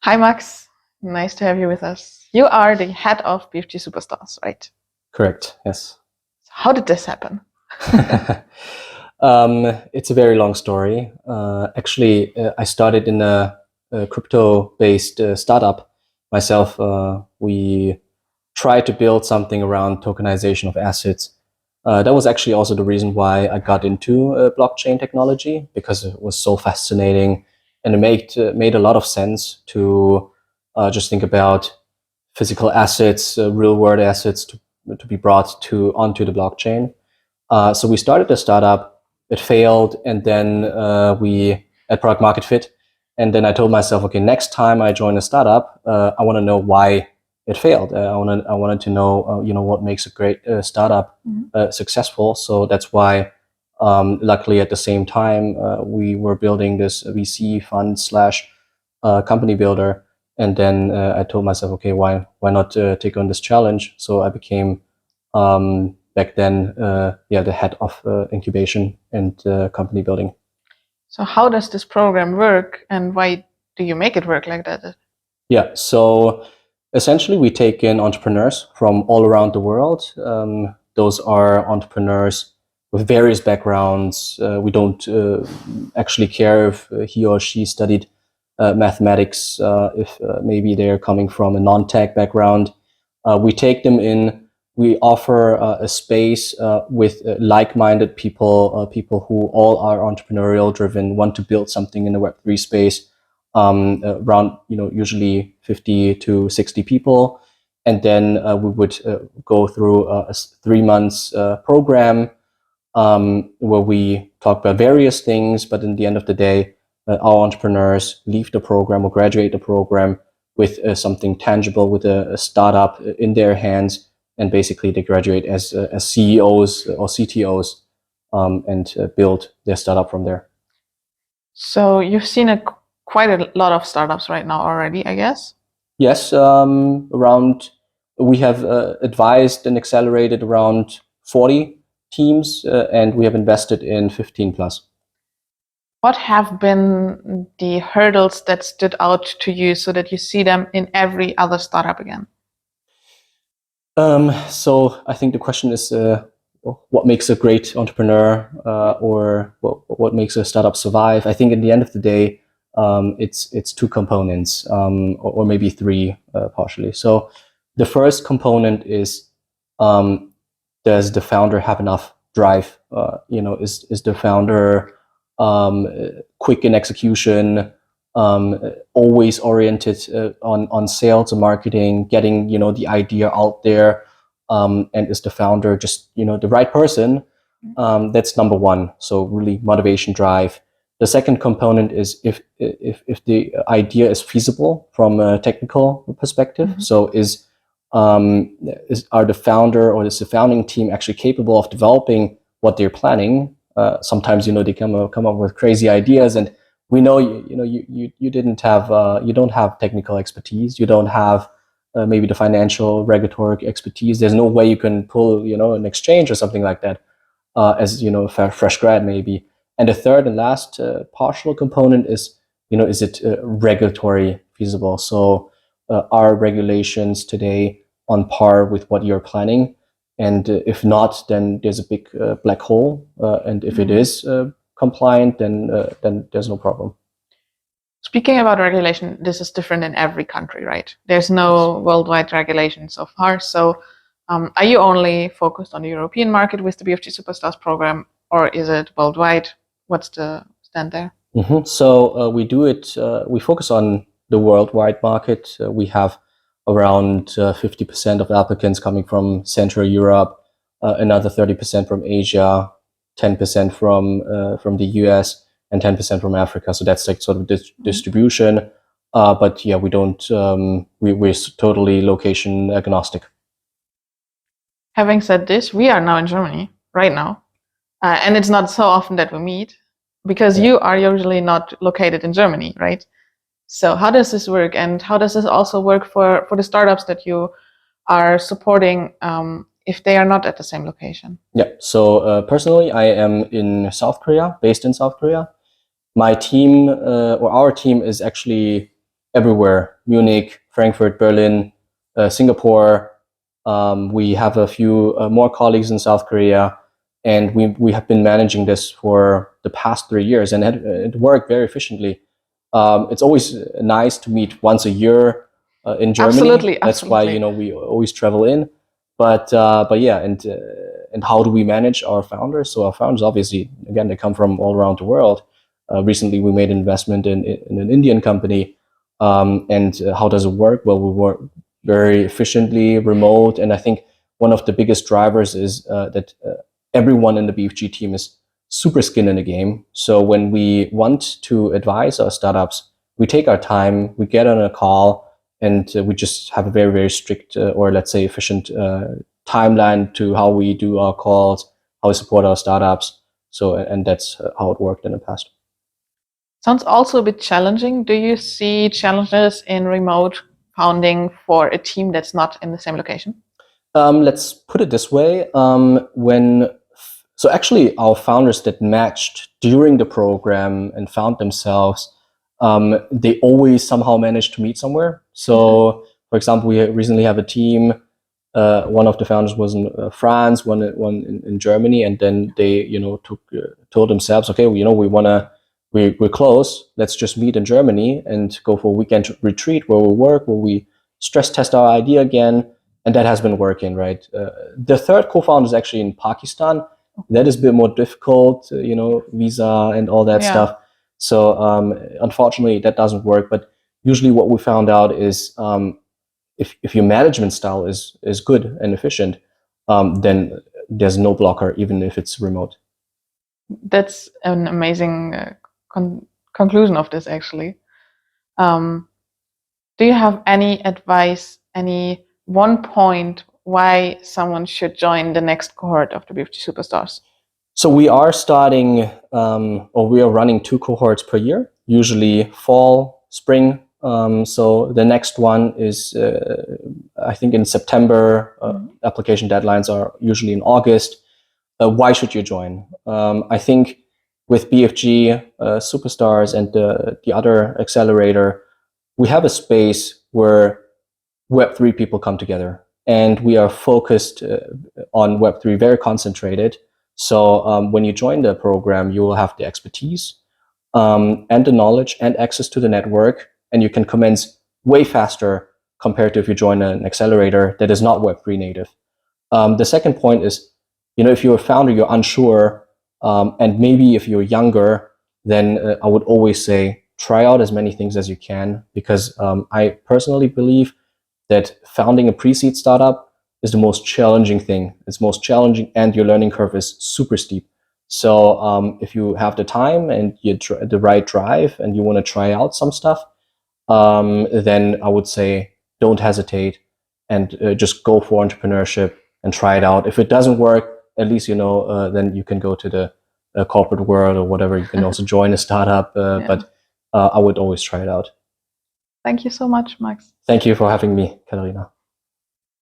Hi, Max. Nice to have you with us. You are the head of BFG Superstars, right? Correct, yes. How did this happen? It's a very long story. Actually, I started in a crypto-based startup myself. We tried to build something around tokenization of assets. That was actually also the reason why I got into blockchain technology, because it was so fascinating and it made a lot of sense to just think about physical assets, real-world assets to be brought onto the blockchain. So we started the startup, it failed, and then we had product market fit. And then I told myself, okay, next time I join a startup, I want to know why it failed. I wanted to know, what makes a great startup successful. So that's why, luckily, at the same time, we were building this VC fund slash company builder. And then I told myself, okay, why not take on this challenge? So I became back then, the head of incubation and company building. So how does this program work, and why do you make it work like that? Yeah, so essentially we take in entrepreneurs from all around the world. Those are entrepreneurs with various backgrounds. We don't actually care if he or she studied mathematics, if maybe they're coming from a non-tech background. We take them in. We offer a space with like-minded people, people who all are entrepreneurial driven, want to build something in the Web3 space, around usually 50 to 60 people. And then we would go through a 3 months program where we talk about various things, but in the end of the day, our entrepreneurs leave the program or graduate the program with something tangible, with a startup in their hands, and basically they graduate as CEOs or CTOs and build their startup from there. So you've seen quite a lot of startups right now already, I guess? Yes, we have advised and accelerated around 40 teams, and we have invested in 15 plus. What have been the hurdles that stood out to you so that you see them in every other startup again? So I think the question is, what makes a great entrepreneur, or what makes a startup survive? I think in the end of the day, it's two components, or maybe three, partially. So the first component is, does the founder have enough drive? Is the founder quick in execution, always oriented on sales and marketing, getting the idea out there, and is the founder just the right person? That's number one. So really motivation, drive. The second component is if the idea is feasible from a technical perspective. Mm-hmm. So are the founder or is the founding team actually capable of developing what they're planning? Sometimes they come up with crazy ideas, and we know you don't have technical expertise. You don't have maybe the financial regulatory expertise. There's no way you can pull an exchange or something like that as a fresh grad maybe. And the third and last partial component is is it regulatory feasible? So are regulations today on par with what you're planning? And if not, then there's a big black hole. And if it is compliant, then there's no problem. Speaking about regulation, this is different in every country, right? There's no worldwide regulation so far. So are you only focused on the European market with the BFG Superstars program, or is it worldwide? What's the stand there? Mm-hmm. So we do it, we focus on the worldwide market. We have around 50% of applicants coming from Central Europe, another 30% from Asia, 10% from the US, and 10% from Africa. So that's like sort of distribution. But yeah, we don't. We're totally location agnostic. Having said this, we are now in Germany right now, and it's not so often that we meet because you are usually not located in Germany, right? So how does this work, and how does this also work for the startups that you are supporting if they are not at the same location? Yeah. So personally, I am in South Korea, based in South Korea. My team or our team is actually everywhere: Munich, Frankfurt, Berlin, Singapore. We have a few more colleagues in South Korea, and we have been managing this for the past 3 years, and it worked very efficiently. It's always nice to meet once a year in Germany. Absolutely, That's why we always travel in. But yeah, and how do we manage our founders? So our founders, obviously, again, they come from all around the world. Recently, we made an investment in an Indian company. And how does it work? Well, we work very efficiently, remote, and I think one of the biggest drivers is that everyone in the BFG team is super skin in the game. So when we want to advise our startups, we take our time, we get on a call, and we just have a very, very strict or let's say efficient timeline to how we do our calls, how we support our startups. So, and that's how it worked in the past. Sounds also a bit challenging. Do you see challenges in remote founding for a team that's not in the same location? Let's put it this way. So actually our founders that matched during the program and found themselves, they always somehow managed to meet somewhere. So for example, we recently have a team, one of the founders was in France, one in Germany, and then they, told themselves, okay, we're close, let's just meet in Germany and go for a weekend retreat where we work, where we stress test our idea again. And that has been working, right? The third co-founder is actually in Pakistan. That is a bit more difficult, visa and all that stuff. So unfortunately, that doesn't work. But usually what we found out is if your management style is good and efficient, then there's no blocker, even if it's remote. That's an amazing conclusion of this, actually. Do you have any advice, any one point why someone should join the next cohort of the BFG Superstars? So we are starting, or we are running 2 cohorts per year, usually fall, spring. So the next one is, I think, in September. Application deadlines are usually in August. Why should you join? I think with BFG Superstars and the other accelerator, we have a space where Web3 people come together, and we are focused on Web3, very concentrated. So when you join the program, you will have the expertise and the knowledge and access to the network, and you can commence way faster compared to if you join an accelerator that is not Web3 native. The second point is, if you're a founder, you're unsure, and maybe if you're younger, then I would always say try out as many things as you can, because I personally believe that founding a pre-seed startup is the most challenging thing. It's most challenging, and your learning curve is super steep. So if you have the time and the right drive and you want to try out some stuff, then I would say don't hesitate and just go for entrepreneurship and try it out. If it doesn't work, at least then you can go to the corporate world or whatever. You can also join a startup, but I would always try it out. Thank you so much, Max. Thank you for having me, Katharina.